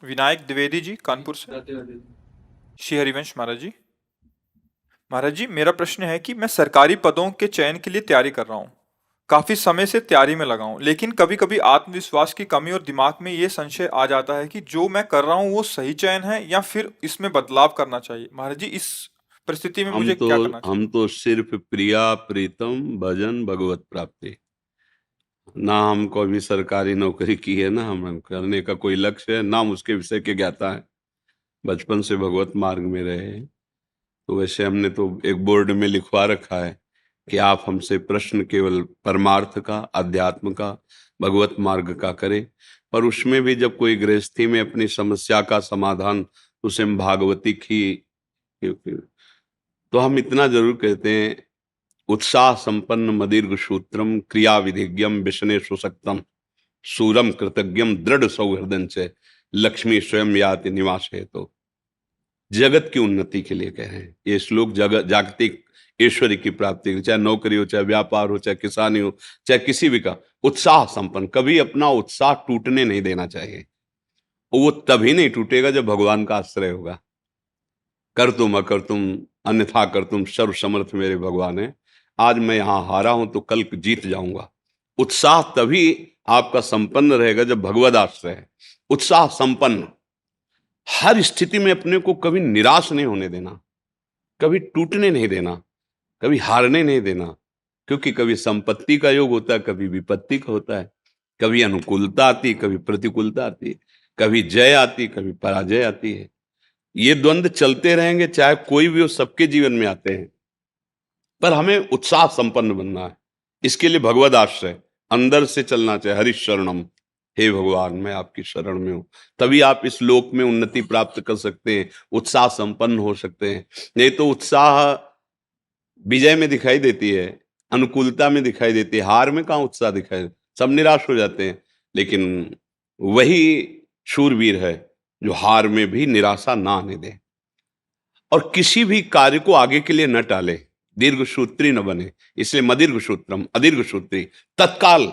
विनायक द्विवेदी जी, कानपुर से। श्री हरिवंश महाराज जी। महाराज जी, मेरा प्रश्न है कि मैं सरकारी पदों के चयन के लिए तैयारी कर रहा हूँ। काफी समय से तैयारी में लगा हूँ, लेकिन कभी कभी आत्मविश्वास की कमी और दिमाग में ये संशय आ जाता है कि जो मैं कर रहा हूँ वो सही चयन है या फिर इसमें बदलाव करना चाहिए। महाराज जी, इस परिस्थिति में हम मुझे तो क्या करना चाहिए? हम तो सिर्फ प्रिया प्रीतम भजन भगवत प्राप्ति। ना हमको अभी सरकारी नौकरी की है, ना हम करने का कोई लक्ष्य है, ना हम उसके विषय के ज्ञाता है। बचपन से भगवत मार्ग में रहे हैं। तो वैसे हमने तो एक बोर्ड में लिखवा रखा है कि आप हमसे प्रश्न केवल परमार्थ का, अध्यात्म का, भगवत मार्ग का करें। पर उसमें भी जब कोई गृहस्थी में अपनी समस्या का समाधान, उसे हम भागवती की, तो हम इतना जरूर कहते हैं, उत्साह संपन्न मदीर्घ सूत्रम क्रिया विधिज्ञम विष्णे सुसक्तम सूरम कृतज्ञम दृढ़ सौहृदय से लक्ष्मी स्वयं याति निवास है। तो जगत की उन्नति के लिए कह रहे हैं ये श्लोक। जगत जागतिक ईश्वरी की प्राप्ति के, चाहे नौकरी हो, चाहे व्यापार हो, चाहे किसानी हो, चाहे किसी भी का उत्साह संपन्न, कभी अपना उत्साह टूटने नहीं देना चाहिए। वो तभी नहीं टूटेगा जब भगवान का आश्रय होगा। कर तुम अकर तुम अन्यथा कर तुम सर्व समर्थ मेरे भगवान है। आज मैं यहां हारा हूं तो कल जीत जाऊंगा। उत्साह तभी आपका संपन्न रहेगा जब भगवद आश्रय है। उत्साह संपन्न, हर स्थिति में अपने को कभी निराश नहीं होने देना, कभी टूटने नहीं देना, कभी हारने नहीं देना। क्योंकि कभी संपत्ति का योग होता है, कभी विपत्ति का होता है, कभी अनुकूलता आती, कभी प्रतिकूलता आती, कभी जय आती, कभी पराजय आती है। ये द्वंद्व चलते रहेंगे, चाहे कोई भी हो, सबके जीवन में आते हैं। पर हमें उत्साह संपन्न बनना है। इसके लिए भगवद आश्रय अंदर से चलना चाहिए। हरि शरणम, हे भगवान मैं आपकी शरण में हूं। तभी आप इस लोक में उन्नति प्राप्त कर सकते हैं, उत्साह संपन्न हो सकते हैं। नहीं तो उत्साह विजय में दिखाई देती है, अनुकूलता में दिखाई देती है, हार में कहाँ उत्साह दिखाई देता? सब निराश हो जाते हैं। लेकिन वही शूरवीर है जो हार में भी निराशा ना आने दे और किसी भी कार्य को आगे के लिए न टाले, दीर्घ सूत्री न बने। इसलिए मदीर्घ सूत्रम अदीर्घ सूत्री, तत्काल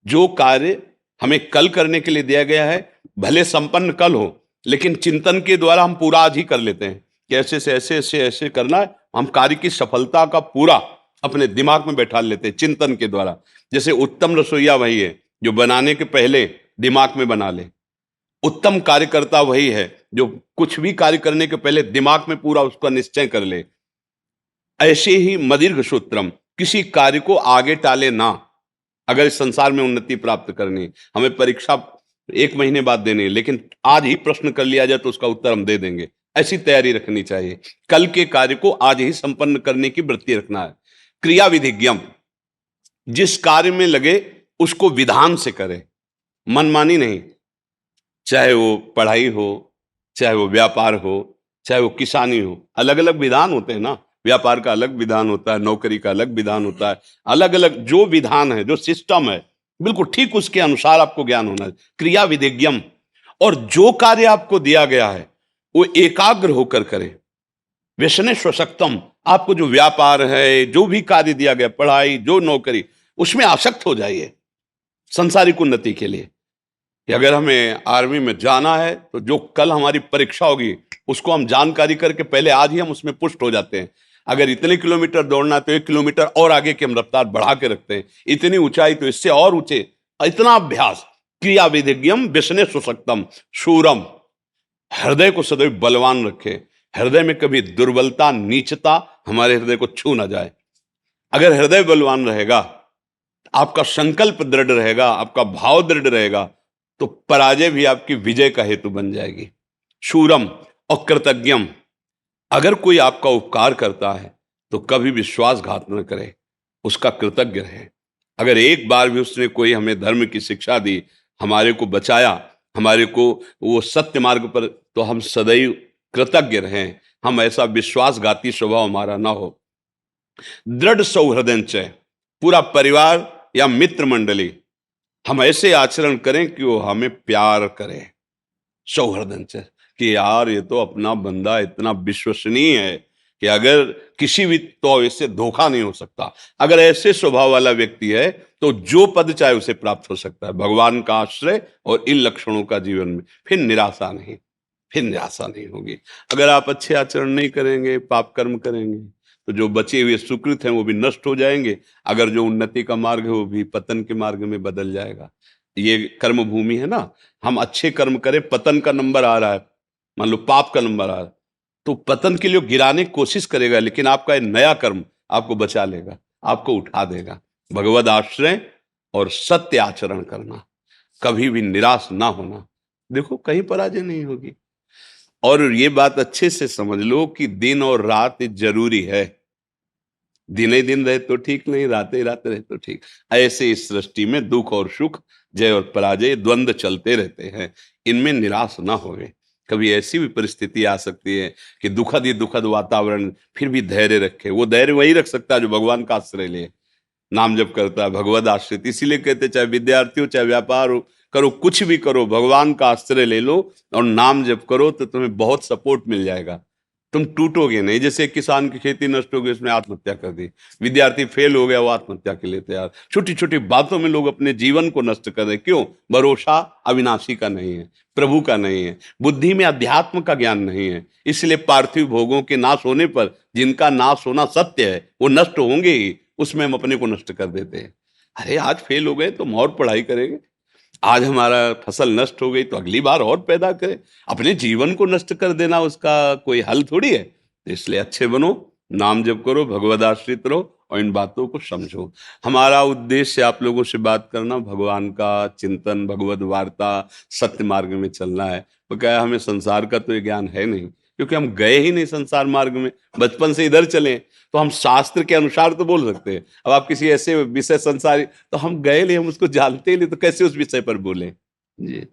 जो कार्य हमें कल करने के लिए दिया गया है, भले संपन्न कल हो, लेकिन चिंतन के द्वारा हम पूरा आज ही कर लेते हैं कि ऐसे से ऐसे ऐसे ऐसे करना है। हम कार्य की सफलता का पूरा अपने दिमाग में बैठा लेते हैं चिंतन के द्वारा। जैसे उत्तम रसोईया वही है जो बनाने के पहले दिमाग में बना ले। उत्तम कार्यकर्ता वही है जो कुछ भी कार्य करने के पहले दिमाग में पूरा उसका निश्चय कर ले। ऐसे ही मदीर्घ सूत्रम, किसी कार्य को आगे टाले ना। अगर इस संसार में उन्नति प्राप्त करनी, हमें परीक्षा 1 महीने बाद देनी है, लेकिन आज ही प्रश्न कर लिया जाए तो उसका उत्तर हम दे देंगे, ऐसी तैयारी रखनी चाहिए। कल के कार्य को आज ही संपन्न करने की वृत्ति रखना है। क्रिया विधिज्ञम, जिस कार्य में लगे उसको विधान से करे, मनमानी नहीं। चाहे वो पढ़ाई हो, चाहे वो व्यापार हो, चाहे वो किसानी हो, अलग अलग विधान होते हैं ना। व्यापार का अलग विधान होता है, नौकरी का अलग विधान होता है। अलग अलग जो विधान है, जो सिस्टम है, बिल्कुल ठीक उसके अनुसार आपको ज्ञान होना है। क्रिया विधिज्ञम, और जो कार्य आपको दिया गया है वो एकाग्र होकर करें। व्यसने स्वशक्तम, आपको जो व्यापार है, जो भी कार्य दिया गया, पढ़ाई, जो नौकरी, उसमें आसक्त हो जाइए संसारिक उन्नति के लिए। कि अगर हमें आर्मी में जाना है तो जो कल हमारी परीक्षा होगी उसको हम जानकारी करके पहले आज ही हम उसमें पुष्ट हो जाते हैं। अगर इतने किलोमीटर दौड़ना है तो 1 किलोमीटर और आगे की हम रफ्तार बढ़ा के रखते हैं। इतनी ऊंचाई तो इससे और ऊंचे, इतना अभ्यास। क्रिया विधिज्ञम व्यसने सुसक्तम शूरम, हृदय को सदैव बलवान रखे। हृदय में कभी दुर्बलता, नीचता हमारे हृदय को छू ना जाए। अगर हृदय बलवान रहेगा, आपका संकल्प दृढ़ रहेगा, आपका भाव दृढ़ रहेगा, तो पराजय भी आपकी विजय का हेतु बन जाएगी। शूरम और कृतज्ञम, अगर कोई आपका उपकार करता है तो कभी विश्वासघात न करे, उसका कृतज्ञ रहे। अगर एक बार भी उसने कोई हमें धर्म की शिक्षा दी, हमारे को बचाया, हमारे को वो सत्य मार्ग पर, तो हम सदैव कृतज्ञ रहें। हम ऐसा विश्वासघाती स्वभाव हमारा ना हो। दृढ़ सौहृदय, पूरा परिवार या मित्र मंडली, हम ऐसे आचरण करें कि वो हमें प्यार करे। सौहृदय कि यार ये तो अपना बंदा इतना विश्वसनीय है, कि अगर किसी भी तो इससे धोखा नहीं हो सकता। अगर ऐसे स्वभाव वाला व्यक्ति है तो जो पद चाहे उसे प्राप्त हो सकता है, भगवान का आश्रय और इन लक्षणों का जीवन में, फिर निराशा नहीं, फिर निराशा नहीं होगी। अगर आप अच्छे आचरण नहीं करेंगे, पाप कर्म करेंगे, तो जो बचे हुए सुकृत हैं वो भी नष्ट हो जाएंगे। अगर जो उन्नति का मार्ग है वो भी पतन के मार्ग में बदल जाएगा। ये कर्म भूमि है ना, हम अच्छे कर्म करें, पतन का नंबर आ रहा है, मान लो पाप का नंबर आ रहा है, तो पतन के लिए गिराने की कोशिश करेगा, लेकिन आपका ये नया कर्म आपको बचा लेगा, आपको उठा देगा। भगवद आश्रय और सत्य आचरण करना, कभी भी निराश ना होना, देखो कहीं पराजय नहीं होगी। और ये बात अच्छे से समझ लो कि दिन और रात जरूरी है। दिन ही दिन रहे तो ठीक नहीं, रात ही रात रहे तो ठीक। ऐसे इस सृष्टि में दुख और सुख, जय और पराजय, द्वंद्व चलते रहते हैं, इनमें निराश ना होवे। कभी ऐसी भी परिस्थिति आ सकती है कि दुखद ही दुखद वातावरण, फिर भी धैर्य रखे। वो धैर्य वही रख सकता है जो भगवान का आश्रय ले, नाम जप करता है, भगवद आश्रित। इसीलिए कहते चाहे विद्यार्थी हो, चाहे व्यापार हो, करो कुछ भी करो, भगवान का आश्रय ले लो और नाम जप करो, तो तुम्हें बहुत सपोर्ट मिल जाएगा, तुम टूटोगे नहीं। जैसे एक किसान की खेती नष्ट हो गई, उसने आत्महत्या कर दी, विद्यार्थी फेल हो गया, वो आत्महत्या के लिए तैयार। छोटी छोटी बातों में लोग अपने जीवन को नष्ट कर रहे, क्यों? भरोसा अविनाशी का नहीं है, प्रभु का नहीं है, बुद्धि में अध्यात्म का ज्ञान नहीं है। इसलिए पार्थिव भोगों के नाश होने पर, जिनका नाश होना सत्य है, वो नष्ट होंगे ही, उसमें हम अपने को नष्ट कर देते हैं। अरे आज फेल हो गए तो हम और पढ़ाई करेंगे, आज हमारा फसल नष्ट हो गई तो अगली बार और पैदा करें। अपने जीवन को नष्ट कर देना उसका कोई हल थोड़ी है। तो इसलिए अच्छे बनो, नाम जप करो, भगवद आश्रित रहो और इन बातों को समझो। हमारा उद्देश्य आप लोगों से बात करना, भगवान का चिंतन, भगवद वार्ता, सत्य मार्ग में चलना है। तो क्या है, हमें संसार का तो ये ज्ञान है नहीं, क्योंकि हम गए ही नहीं संसार मार्ग में, बचपन से इधर चले। तो हम शास्त्र के अनुसार तो बोल सकते हैं। अब आप किसी ऐसे विषय संसारी, तो हम गए नहीं, हम उसको जानते ही नहीं, तो कैसे उस विषय पर बोले जी।